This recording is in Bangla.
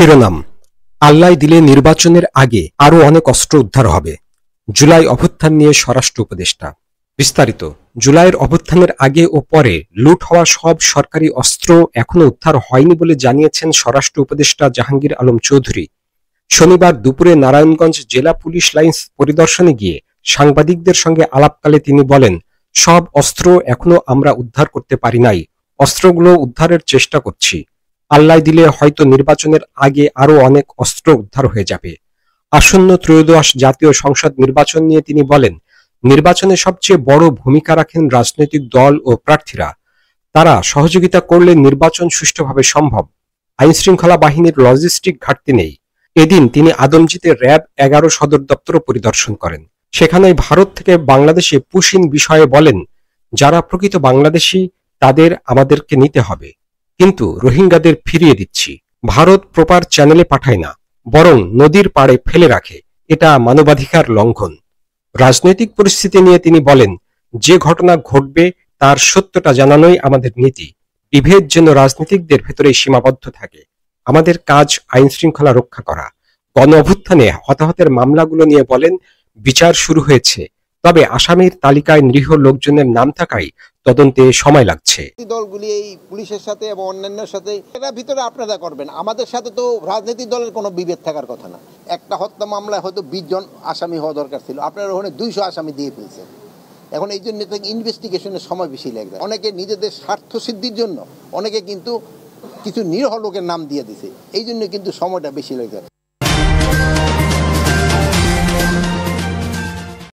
শিরোনাম: আল্লাহ দিলে নির্বাচনের আগে আরও অনেক অস্ত্র উদ্ধার হবে। জুলাই অভ্যুত্থান নিয়ে স্বরাষ্ট্র উপদেষ্টা। বিস্তারিত: জুলাইয়ের অভ্যুত্থানের আগে ও পরে লুট হওয়া সব সরকারি অস্ত্র এখনো উদ্ধার হয়নি বলে জানিয়েছেন স্বরাষ্ট্র উপদেষ্টা জাহাঙ্গীর আলম চৌধুরী। শনিবার দুপুরে নারায়ণগঞ্জ জেলা পুলিশ লাইনস পরিদর্শনে গিয়ে সাংবাদিকদের সঙ্গে আলাপকালে তিনি বলেন, সব অস্ত্র এখনো আমরা উদ্ধার করতে পারি নাই, অস্ত্রগুলো উদ্ধারের চেষ্টা করছি। আল্লাহ দিলে হয়তো নির্বাচনের আগে আরও অনেক অস্ত্র উদ্ধার হয়ে যাবে। আসন্ন ত্রয়োদশ জাতীয় সংসদ নির্বাচন নিয়ে তিনি বলেন, নির্বাচনে সবচেয়ে বড় ভূমিকা রাখেন রাজনৈতিক দল ও প্রার্থীরা। তারা সহযোগিতা করলে নির্বাচন সুষ্ঠুভাবে সম্ভব। আইনশৃঙ্খলা বাহিনীর লজিস্টিক ঘাটতি নেই। এদিন তিনি আদমজীতে র‍্যাব ১১ সদর দপ্তর পরিদর্শন করেন। সেখানে ভারত থেকে বাংলাদেশে পুশিন বিষয়ে বলেন, যারা প্রকৃত বাংলাদেশি তাদের আমাদেরকে নিতে হবে, কিন্তু রোহিঙ্গাদের ফিরিয়ে দিচ্ছি। ভারত প্রপার চ্যানেলে পাঠায় না, বরং নদীর পাড়ে ফেলে রাখে। এটা মানবাধিকার লঙ্ঘন। রাজনৈতিক পরিস্থিতি নিয়ে তিনি বলেন, যে ঘটনা ঘটবে তার সত্যটা জানানোই আমাদের নীতি। বিভেদ যেন রাজনীতিকদের ভেতরেই সীমাবদ্ধ থাকে। আমাদের কাজ আইন শৃঙ্খলা রক্ষা করা। গণ অভ্যুত্থানে হতাহতের মামলাগুলো নিয়ে বলেন, বিচার শুরু হয়েছে, তবে আসামির তালিকায় নিরীহ লোকজনের নাম থাকায় তদন্তে সময় লাগছে। দলগুলি এই পুলিশের সাথে এবং অন্যান্যের সাথে এরা ভিতরে আপনারা করবেন, আমাদের সাথে তো রাজনৈতিক দলের কোনো বিভেদ থাকার কথা না। একটা হত্যা মামলায় হয়তো 20 জন আসামি হওয়া দরকার ছিল, আপনারা ওখানে 200 আসামি দিয়ে ফেলছেন। এখন এই জন্য ইনভেস্টিগেশনের সময় বেশি লাগবে। অনেকে নিজেদের স্বার্থ সিদ্ধির জন্য অনেকে কিন্তু কিছু নিরীহ লোকের নাম দিয়ে দিছে, এই জন্য কিন্তু সময়টা বেশি লেগে